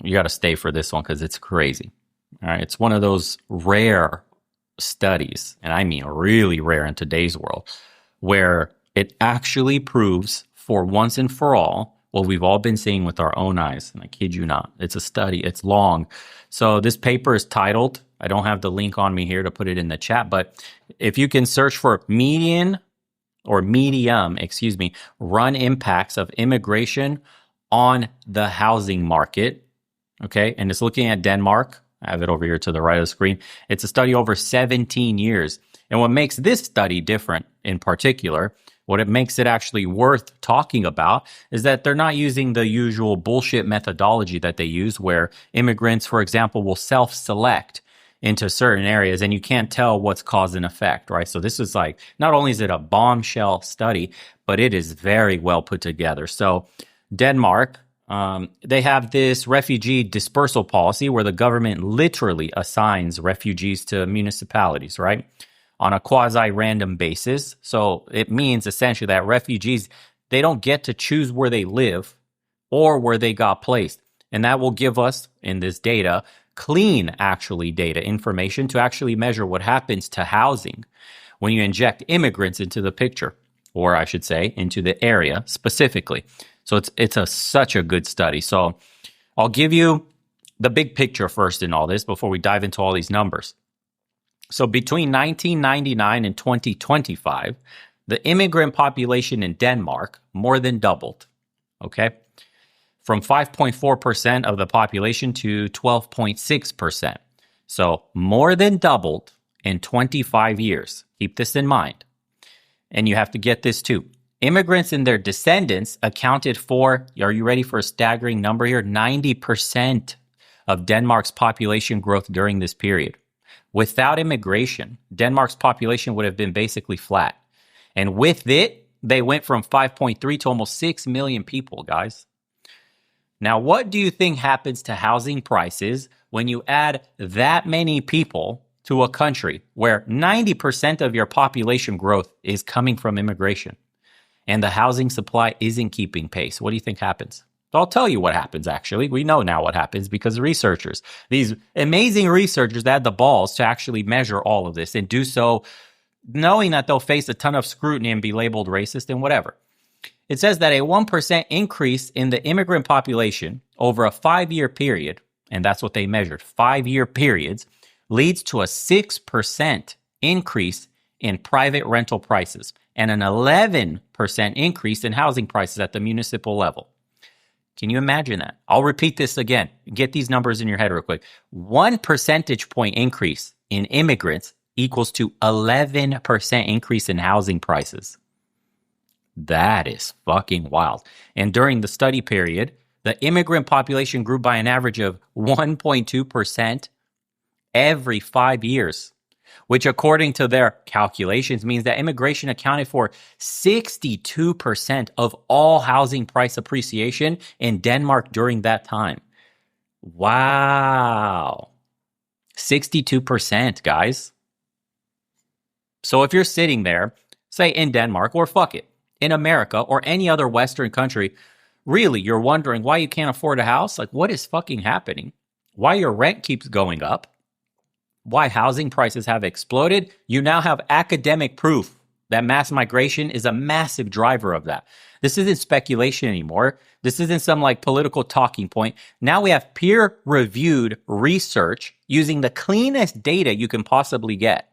You got to stay for this one because it's crazy. All right. It's one of those rare studies, and I mean really rare in today's world, where it actually proves for once and for all what we've all been seeing with our own eyes. And I kid you not. It's a study. It's long. So this paper is titled, I don't have the link on me here to put it in the chat, but if you can search for medium, run impacts of immigration on the housing market. Okay. And it's looking at Denmark. I have it over here to the right of the screen. It's a study over 17 years. And what makes this study different in particular, what it makes it actually worth talking about, is that they're not using the usual bullshit methodology that they use where immigrants, for example, will self-select into certain areas and you can't tell what's cause and effect, right? So this is like, not only is it a bombshell study, but it is very well put together. So Denmark, they have this refugee dispersal policy where the government literally assigns refugees to municipalities, right? On a quasi-random basis. So it means essentially that refugees, they don't get to choose where they live or where they got placed. And that will give us, in this data, clean actually data information to actually measure what happens to housing when you inject immigrants into the picture, or I should say into the area specifically. So it's such a good study. So I'll give you the big picture first in all this before we dive into all these numbers. So between 1999 and 2025, the immigrant population in Denmark more than doubled, okay? From 5.4% of the population to 12.6%. So more than doubled in 25 years. Keep this in mind. And you have to get this too. Immigrants and their descendants accounted for, are you ready for a staggering number here? 90% of Denmark's population growth during this period. Without immigration, Denmark's population would have been basically flat. And with it, they went from 5.3 to almost 6 million people, guys. Now, what do you think happens to housing prices when you add that many people to a country where 90% of your population growth is coming from immigration and the housing supply isn't keeping pace? What do you think happens? I'll tell you what happens, actually. We know now what happens because researchers, these amazing researchers that had the balls to actually measure all of this and do so knowing that they'll face a ton of scrutiny and be labeled racist and whatever. It says that a 1% increase in the immigrant population over a 5-year period, and that's what they measured, 5-year periods, leads to a 6% increase in private rental prices and an 11% increase in housing prices at the municipal level. Can you imagine that? I'll repeat this again. Get these numbers in your head real quick. 1 percentage point increase in immigrants equals to 11% increase in housing prices. That is fucking wild. And during the study period, the immigrant population grew by an average of 1.2% every 5 years, which according to their calculations means that immigration accounted for 62% of all housing price appreciation in Denmark during that time. Wow. 62%, guys. So if you're sitting there, say in Denmark, or fuck it, in America or any other Western country, really, you're wondering why you can't afford a house? Like, what is fucking happening? Why your rent keeps going up? Why housing prices have exploded? You now have academic proof that mass migration is a massive driver of that. This isn't speculation anymore. This isn't some like political talking point. Now we have peer-reviewed research using the cleanest data you can possibly get.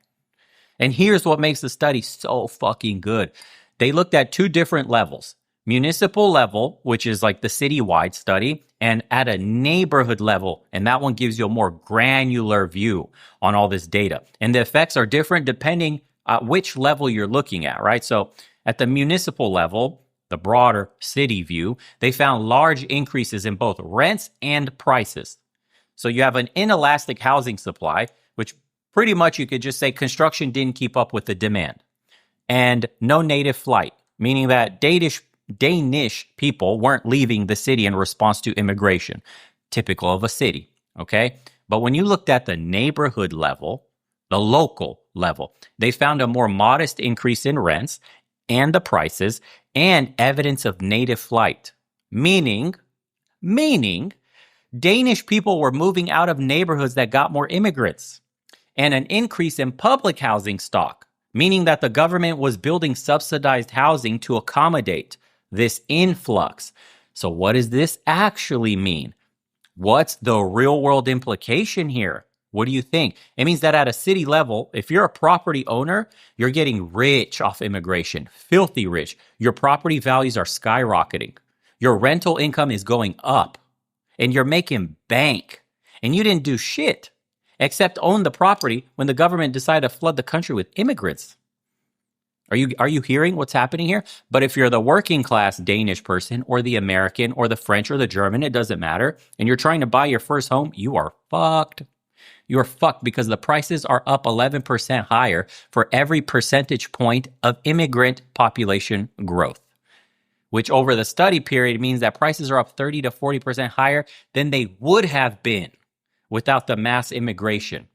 And here's what makes the study so fucking good. They looked at 2 different levels. Municipal level, which is like the citywide study, and at a neighborhood level. And that one gives you a more granular view on all this data. And the effects are different depending on which level you're looking at, right? So at the municipal level, the broader city view, they found large increases in both rents and prices. So you have an inelastic housing supply, which pretty much you could just say construction didn't keep up with the demand. And no native flight, meaning that Danish people weren't leaving the city in response to immigration, typical of a city, okay? But when you looked at the neighborhood level, the local level, they found a more modest increase in rents and the prices and evidence of native flight, meaning Danish people were moving out of neighborhoods that got more immigrants, and an increase in public housing stock, meaning that the government was building subsidized housing to accommodate this influx. So what does this actually mean? What's the real world implication here? What do you think? It means that at a city level, if you're a property owner, you're getting rich off immigration, filthy rich. Your property values are skyrocketing. Your rental income is going up, and you're making bank. And you didn't do shit except own the property when the government decided to flood the country with immigrants. Are you hearing what's happening here? But if you're the working class Danish person or the American or the French or the German, it doesn't matter, and you're trying to buy your first home, you are fucked. You are fucked because the prices are up 11% higher for every percentage point of immigrant population growth, which over the study period means that prices are up 30 to 40% higher than they would have been without the mass immigration.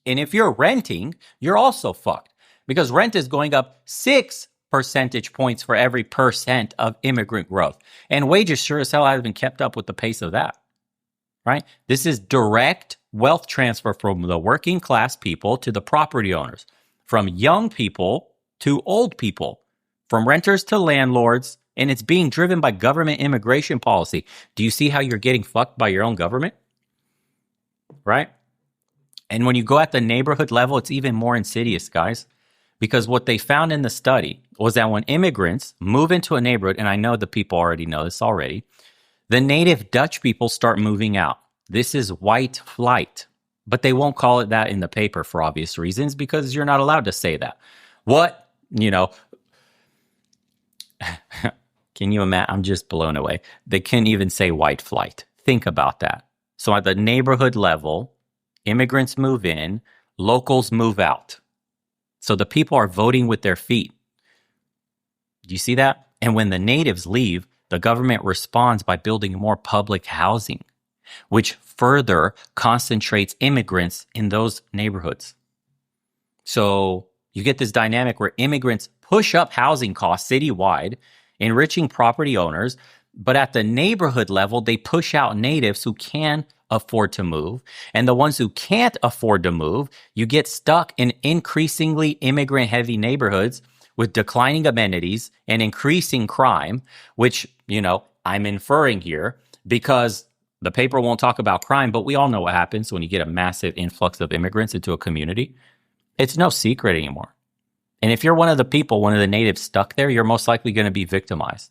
And if you're renting, you're also fucked because rent is going up 6 percentage points for every percent of immigrant growth. And wages sure as hell haven't kept up with the pace of that, right? This is direct wealth transfer from the working class people to the property owners, from young people to old people, from renters to landlords, and it's being driven by government immigration policy. Do you see how you're getting fucked by your own government? Right? And when you go at the neighborhood level, it's even more insidious, guys, because what they found in the study was that when immigrants move into a neighborhood, and I know the people already know this already, the native Dutch people start moving out. This is white flight, but they won't call it that in the paper for obvious reasons because you're not allowed to say that. What, can you imagine? I'm just blown away. They can't even say white flight. Think about that. So at the neighborhood level, immigrants move in, locals move out. So the people are voting with their feet. Do you see that? And when the natives leave, the government responds by building more public housing, which further concentrates immigrants in those neighborhoods. So you get this dynamic where immigrants push up housing costs citywide, enriching property owners, but at the neighborhood level, they push out natives who can afford to move. And the ones who can't afford to move, you get stuck in increasingly immigrant-heavy neighborhoods with declining amenities and increasing crime, which, I'm inferring here because the paper won't talk about crime, but we all know what happens when you get a massive influx of immigrants into a community. It's no secret anymore. And if you're one of the people, one of the natives stuck there, you're most likely going to be victimized.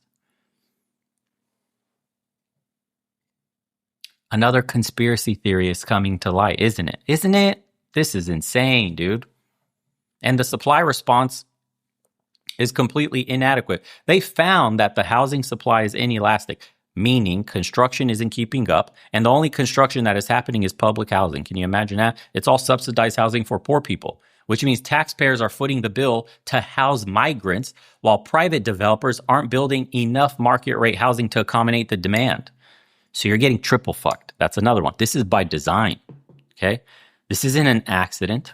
Another conspiracy theory is coming to light, isn't it? Isn't it? This is insane, dude. And the supply response is completely inadequate. They found that the housing supply is inelastic, meaning construction isn't keeping up, and the only construction that is happening is public housing. Can you imagine that? It's all subsidized housing for poor people, which means taxpayers are footing the bill to house migrants while private developers aren't building enough market rate housing to accommodate the demand. So you're getting triple fucked. That's another one. This is by design, okay? This isn't an accident.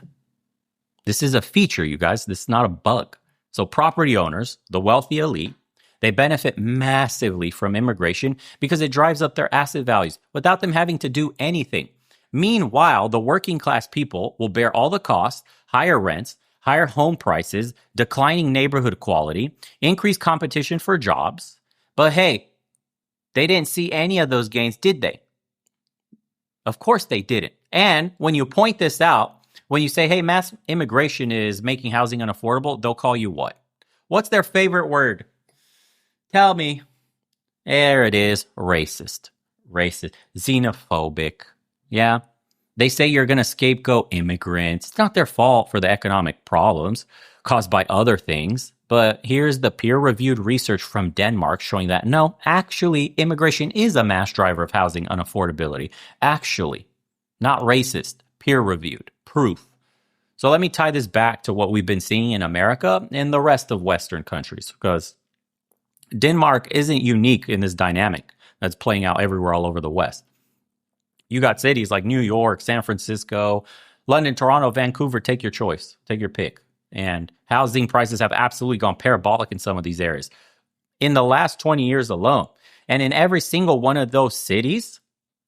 This is a feature, you guys. This is not a bug. So property owners, the wealthy elite, they benefit massively from immigration because it drives up their asset values without them having to do anything. Meanwhile, the working class people will bear all the costs, higher rents, higher home prices, declining neighborhood quality, increased competition for jobs. But hey, they didn't see any of those gains, did they? Of course they didn't. And when you point this out, when you say, hey, mass immigration is making housing unaffordable, they'll call you what? What's their favorite word? Tell me. There it is. Racist. Xenophobic. Yeah. They say you're going to scapegoat immigrants. It's not their fault for the economic problems caused by other things. But here's the peer-reviewed research from Denmark showing that no, actually, immigration is a mass driver of housing unaffordability. Actually, not racist, peer-reviewed, proof. So let me tie this back to what we've been seeing in America and the rest of Western countries, because Denmark isn't unique in this dynamic that's playing out everywhere all over the West. You got cities like New York, San Francisco, London, Toronto, Vancouver, take your choice, take your pick. And housing prices have absolutely gone parabolic in some of these areas in the last 20 years alone. And in every single one of those cities,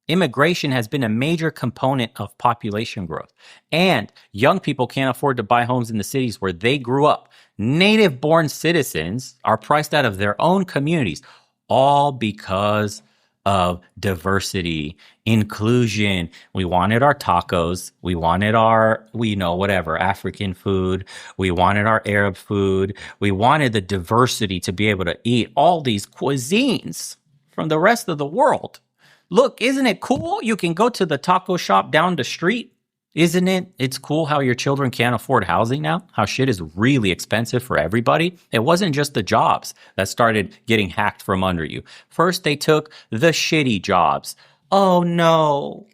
Immigration has been a major component of population growth. And young people can't afford to buy homes in the cities where they grew up. Native born citizens are priced out of their own communities, all because of diversity, inclusion. We wanted our tacos. We wanted our, whatever, African food. We wanted our Arab food. We wanted the diversity to be able to eat all these cuisines from the rest of the world. Look, isn't it cool? You can go to the taco shop down the street. Isn't it? It's cool how your children can't afford housing now, how shit is really expensive for everybody. It wasn't just the jobs that started getting hacked from under you. First, they took the shitty jobs. Oh no.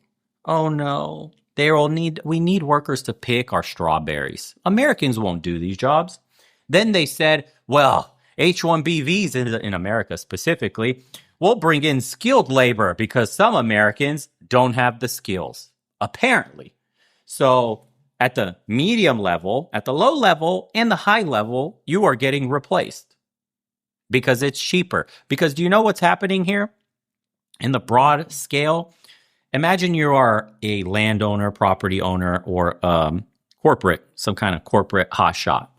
Oh no. We need workers to pick our strawberries. Americans won't do these jobs. Then they said, well, H-1B visas in America specifically, we'll bring in skilled labor because some Americans don't have the skills, apparently. So at the medium level, at the low level, and the high level, you are getting replaced because it's cheaper. Because do you know what's happening here? In the broad scale, imagine you are a landowner, property owner, or some kind of corporate hotshot.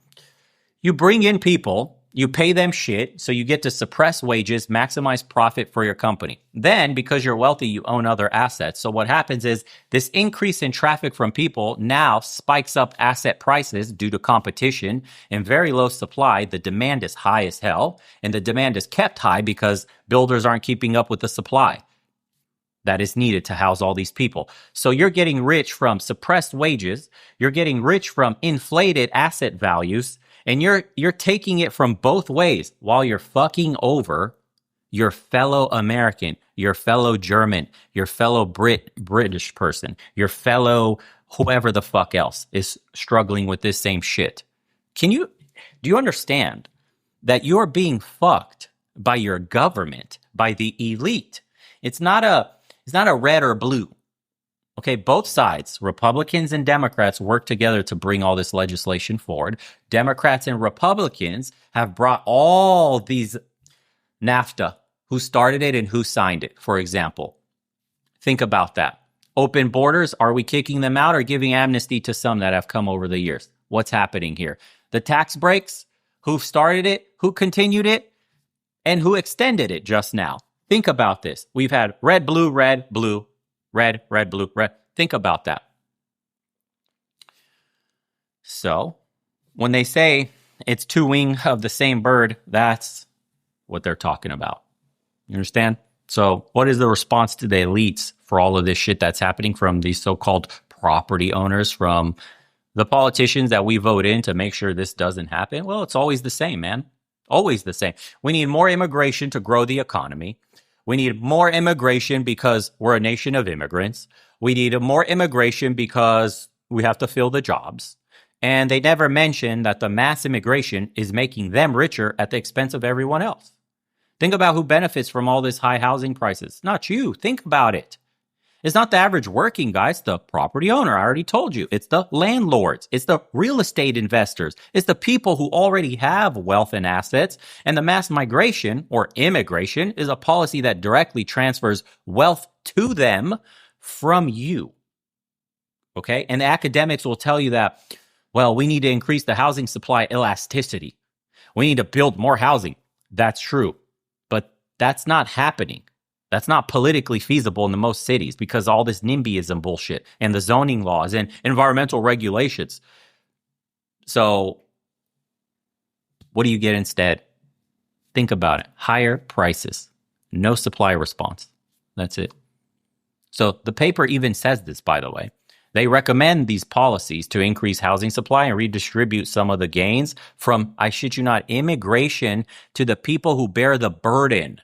You bring in people, you pay them shit, so you get to suppress wages, maximize profit for your company. Then, because you're wealthy, you own other assets. So what happens is this increase in traffic from people now spikes up asset prices due to competition and very low supply. The demand is high as hell, and the demand is kept high because builders aren't keeping up with the supply that is needed to house all these people. So you're getting rich from suppressed wages, you're getting rich from inflated asset values, and you're taking it from both ways while you're fucking over your fellow American, your fellow German, your fellow British person, your fellow whoever the fuck else is struggling with this same shit. Do you understand that you're being fucked by your government, by the elite? It's not a red or blue. Okay, both sides, Republicans and Democrats, work together to bring all this legislation forward. Democrats and Republicans have brought all these NAFTA, who started it and who signed it, for example. Think about that. Open borders, are we kicking them out or giving amnesty to some that have come over the years? What's happening here? The tax breaks, who started it, who continued it, and who extended it just now? Think about this. We've had red, blue, red, blue. Red, red, blue, red. Think about that. So, when they say it's two wings of the same bird, that's what they're talking about. You understand? So, what is the response to the elites for all of this shit that's happening from these so-called property owners, from the politicians that we vote in to make sure this doesn't happen? Well, it's always the same, man. Always the same. We need more immigration to grow the economy. We need more immigration because we're a nation of immigrants. We need more immigration because we have to fill the jobs. And they never mention that the mass immigration is making them richer at the expense of everyone else. Think about who benefits from all this high housing prices. Not you. Think about it. It's not the average working guy. It's the property owner. I already told you. It's the landlords. It's the real estate investors. It's the people who already have wealth and assets. And the mass migration or immigration is a policy that directly transfers wealth to them from you. Okay? And the academics will tell you that, well, we need to increase the housing supply elasticity. We need to build more housing. That's true. But that's not happening. That's not politically feasible in the most cities because all this NIMBYism bullshit and the zoning laws and environmental regulations. So what do you get instead? Think about it. Higher prices. No supply response. That's it. So the paper even says this, by the way. They recommend these policies to increase housing supply and redistribute some of the gains from, I shit you not, immigration to the people who bear the burden,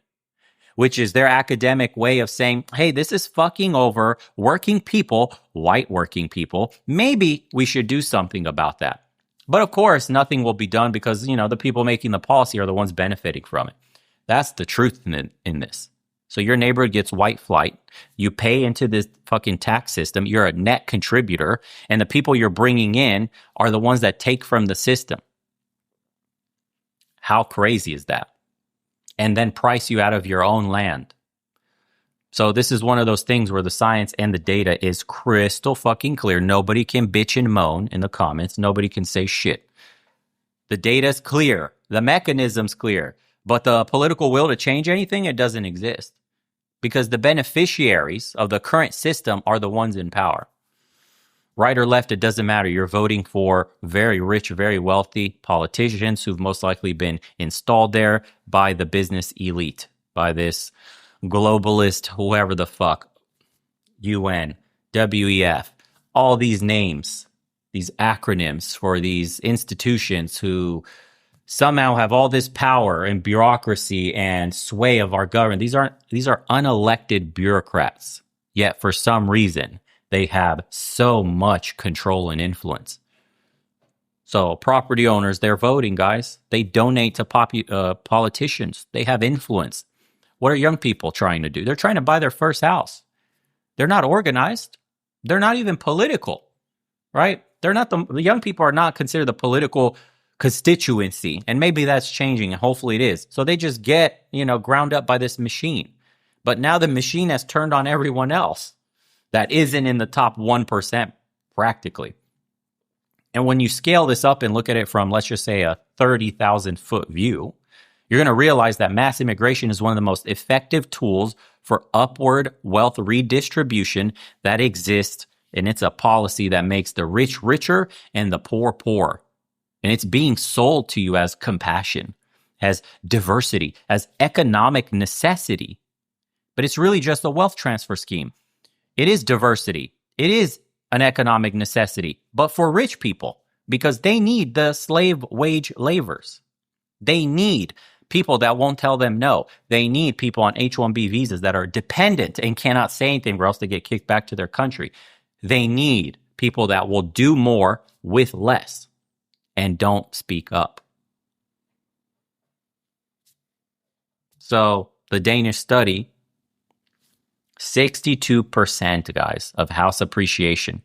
which is their academic way of saying, hey, this is fucking over working people, white working people. Maybe we should do something about that. But of course, nothing will be done because, the people making the policy are the ones benefiting from it. That's the truth in this. So your neighborhood gets white flight. You pay into this fucking tax system. You're a net contributor. And the people you're bringing in are the ones that take from the system. How crazy is that? And then price you out of your own land. So this is one of those things where the science and the data is crystal fucking clear. Nobody can bitch and moan in the comments. Nobody can say shit. The data's clear. The mechanism's clear. But the political will to change anything, it doesn't exist. Because the beneficiaries of the current system are the ones in power. Right or left, it doesn't matter. You're voting for very rich, very wealthy politicians who've most likely been installed there by the business elite, by this globalist, whoever the fuck, UN, WEF, all these names, these acronyms for these institutions who somehow have all this power and bureaucracy and sway of our government. These are unelected bureaucrats. Yet for some reason, they have so much control and influence. So property owners, they're voting, guys. They donate to politicians. They have influence. What are young people trying to do? They're trying to buy their first house. They're not organized. They're not even political, right? They're not the young people are not considered the political constituency. And maybe that's changing, and hopefully it is. So they just get, ground up by this machine. But now the machine has turned on everyone else that isn't in the top 1% practically. And when you scale this up and look at it from, let's just say, a 30,000 foot view, you're going to realize that mass immigration is one of the most effective tools for upward wealth redistribution that exists. And it's a policy that makes the rich richer and the poor poor. And it's being sold to you as compassion, as diversity, as economic necessity. But it's really just a wealth transfer scheme. It is diversity. It is an economic necessity, but for rich people, because they need the slave wage laborers. They need people that won't tell them no. They need people on H-1B visas that are dependent and cannot say anything or else they get kicked back to their country. They need people that will do more with less and don't speak up. So the Danish study, 62%, guys, of house appreciation,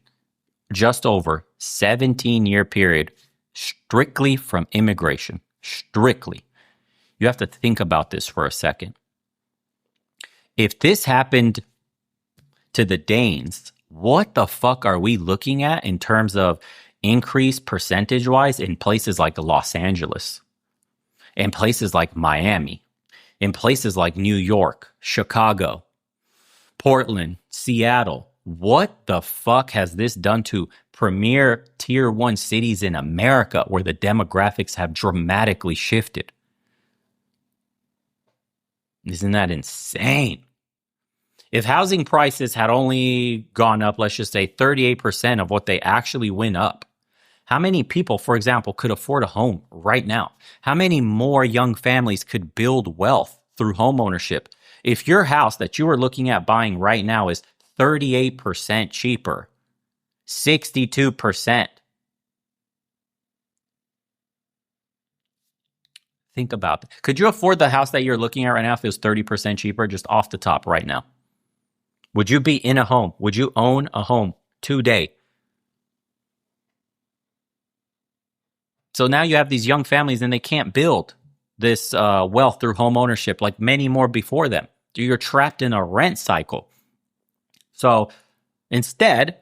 just over 17-year period, strictly from immigration. Strictly. You have to think about this for a second. If this happened to the Danes, what the fuck are we looking at in terms of increase percentage-wise in places like Los Angeles, in places like Miami, in places like New York, Chicago, Portland, Seattle? What the fuck has this done to premier tier 1 cities in America where the demographics have dramatically shifted? Isn't that insane? If housing prices had only gone up, let's just say 38% of what they actually went up, how many people, for example, could afford a home right now? How many more young families could build wealth through home ownership? If your house that you are looking at buying right now is 38% cheaper, 62%. Think about that. Could you afford the house that you're looking at right now if it was 30% cheaper, just off the top right now? Would you be in a home? Would you own a home today? So now you have these young families and they can't build this wealth through home ownership like many more before them. You're trapped in a rent cycle. So instead,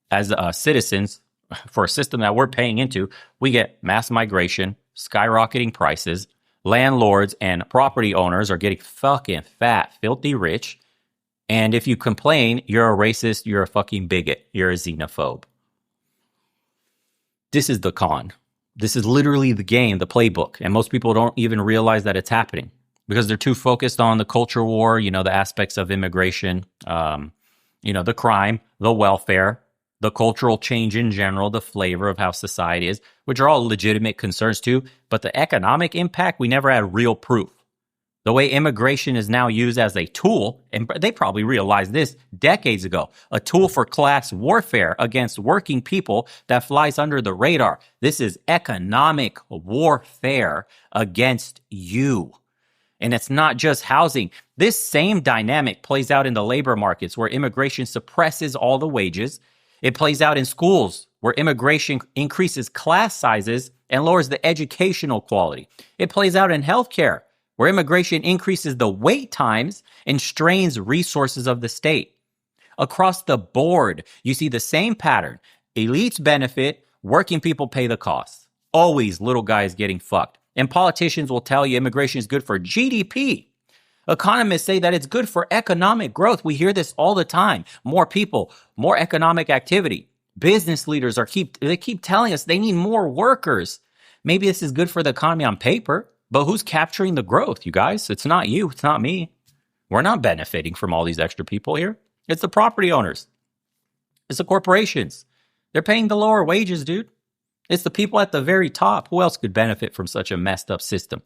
as citizens, for a system that we're paying into, we get mass migration, skyrocketing prices, landlords and property owners are getting fucking fat, filthy rich. And if you complain, you're a racist, you're a fucking bigot, you're a xenophobe. This is the con. This is literally the game, the playbook. And most people don't even realize that it's happening because they're too focused on the culture war, the aspects of immigration, the crime, the welfare, the cultural change in general, the flavor of how society is, which are all legitimate concerns too. But the economic impact, we never had real proof. The way immigration is now used as a tool, and they probably realized this decades ago, a tool for class warfare against working people that flies under the radar. This is economic warfare against you. And it's not just housing. This same dynamic plays out in the labor markets where immigration suppresses all the wages. It plays out in schools where immigration increases class sizes and lowers the educational quality. It plays out in healthcare where immigration increases the wait times and strains resources of the state. Across the board, you see the same pattern. Elites benefit, working people pay the costs. Always little guys getting fucked. And politicians will tell you immigration is good for GDP. Economists say that it's good for economic growth. We hear this all the time. More people, more economic activity. Business leaders keep telling us they need more workers. Maybe this is good for the economy on paper, but who's capturing the growth, you guys? It's not you. It's not me. We're not benefiting from all these extra people here. It's the property owners. It's the corporations. They're paying the lower wages, dude. It's the people at the very top. Who else could benefit from such a messed up system?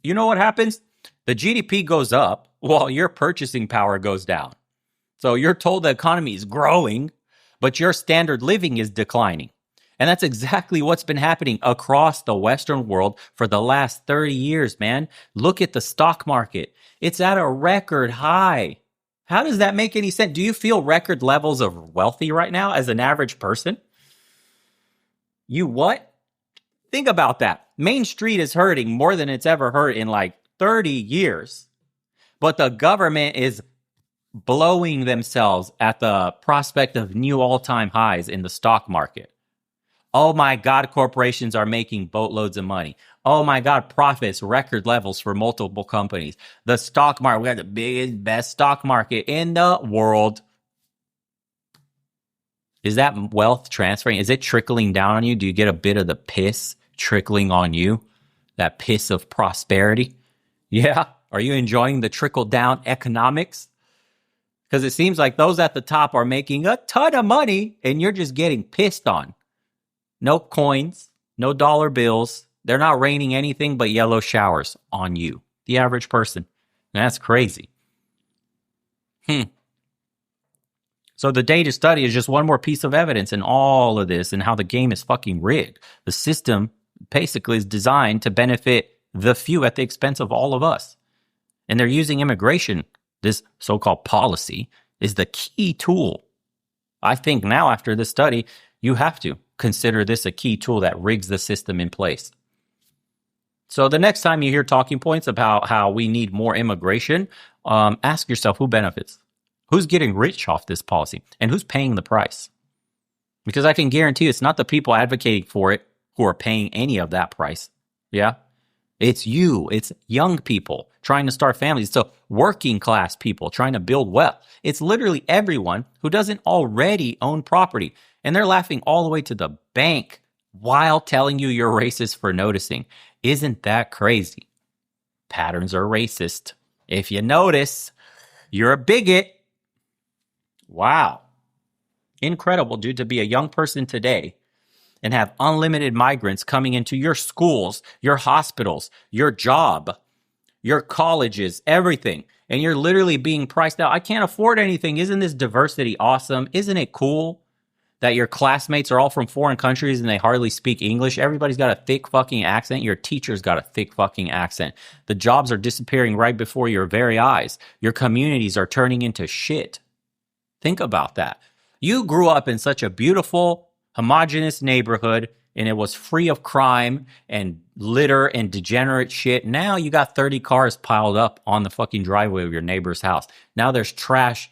You know what happens? The GDP goes up while your purchasing power goes down. So you're told the economy is growing, but your standard living is declining. And that's exactly what's been happening across the Western world for the last 30 years, man. Look at the stock market. It's at a record high. How does that make any sense? Do you feel record levels of wealthy right now as an average person? You what? Think about that. Main Street is hurting more than it's ever hurt in like 30 years. But the government is blowing themselves at the prospect of new all-time highs in the stock market. Oh my God, corporations are making boatloads of money. Oh my God, profits, record levels for multiple companies. The stock market, we got the biggest, best stock market in the world. Is that wealth transferring? Is it trickling down on you? Do you get a bit of the piss trickling on you? That piss of prosperity? Yeah. Are you enjoying the trickle down economics? Because it seems like those at the top are making a ton of money and you're just getting pissed on. No coins, no dollar bills. They're not raining anything but yellow showers on you, the average person. And that's crazy. So the data study is just one more piece of evidence in all of this and how the game is fucking rigged. The system basically is designed to benefit the few at the expense of all of us. And they're using immigration, this so-called policy, is the key tool. I think now after this study, you have to consider this a key tool that rigs the system in place. So the next time you hear talking points about how we need more immigration, ask yourself who benefits. Who's getting rich off this policy? And who's paying the price? Because I can guarantee you it's not the people advocating for it who are paying any of that price. Yeah? It's you. It's young people trying to start families. So working class people trying to build wealth. It's literally everyone who doesn't already own property. And they're laughing all the way to the bank while telling you you're racist for noticing. Isn't that crazy? Patterns are racist. If you notice, you're a bigot. Wow. Incredible, dude, to be a young person today and have unlimited migrants coming into your schools, your hospitals, your job, your colleges, everything. And you're literally being priced out. I can't afford anything. Isn't this diversity awesome? Isn't it cool that your classmates are all from foreign countries and they hardly speak English? Everybody's got a thick fucking accent. Your teacher's got a thick fucking accent. The jobs are disappearing right before your very eyes. Your communities are turning into shit. Think about that. You grew up in such a beautiful, homogenous neighborhood and it was free of crime and litter and degenerate shit. Now you got 30 cars piled up on the fucking driveway of your neighbor's house. Now there's trash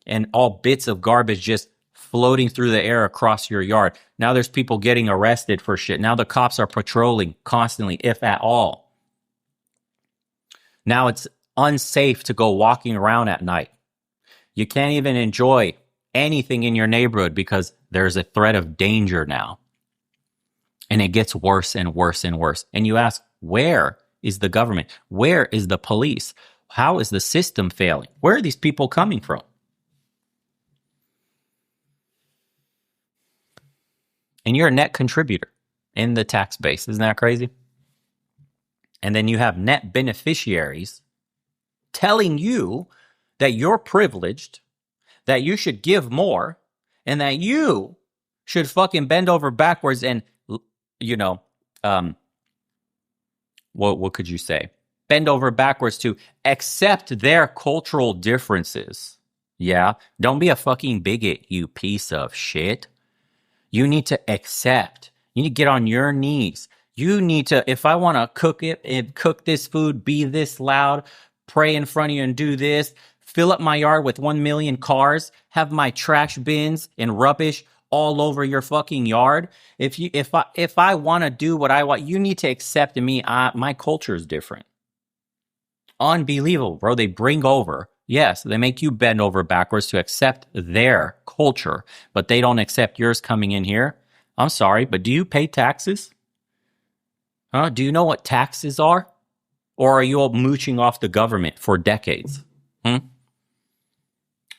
and all bits of garbage just floating through the air across your yard. Now there's people getting arrested for shit. Now the cops are patrolling constantly, if at all. Now it's unsafe to go walking around at night. You can't even enjoy anything in your neighborhood because there's a threat of danger now. And it gets worse and worse and worse. And you ask, where is the government? Where is the police? How is the system failing? Where are these people coming from? And you're a net contributor in the tax base. Isn't that crazy? And then you have net beneficiaries telling you that you're privileged, that you should give more, and that you should fucking bend over backwards and, what could you say? Bend over backwards to accept their cultural differences. Yeah? Don't be a fucking bigot, you piece of shit. You need to accept. You need to get on your knees. You need to, if I want to cook it and cook this food, be this loud, pray in front of you and do this, fill up my yard with 1 million cars, have my trash bins and rubbish all over your fucking yard. If I want to do what I want, you need to accept me. My culture is different. Unbelievable, bro. They bring over, yes, they make you bend over backwards to accept their culture, but they don't accept yours coming in here. I'm sorry, but do you pay taxes? Huh? Do you know what taxes are? Or are you all mooching off the government for decades? Hmm?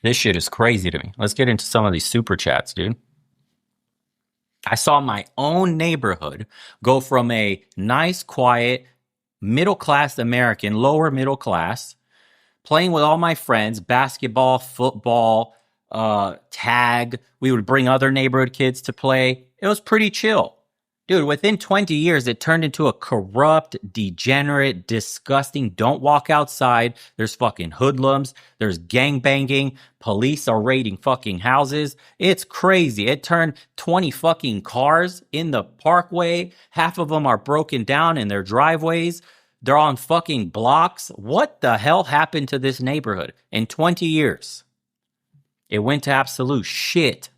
This shit is crazy to me. Let's get into some of these super chats, dude. I saw my own neighborhood go from a nice, quiet, middle class American, lower middle class, playing with all my friends, basketball, football, tag. We would bring other neighborhood kids to play. It was pretty chill. Dude, within 20 years, it turned into a corrupt, degenerate, disgusting, don't walk outside. There's fucking hoodlums. There's gangbanging. Police are raiding fucking houses. It's crazy. It turned 20 fucking cars in the parkway. Half of them are broken down in their driveways. They're on fucking blocks. What the hell happened to this neighborhood in 20 years? It went to absolute shit.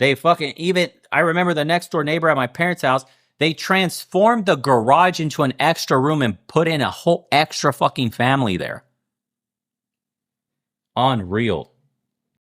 They fucking even, I remember the next door neighbor at my parents' house, they transformed the garage into an extra room and put in a whole extra fucking family there. Unreal.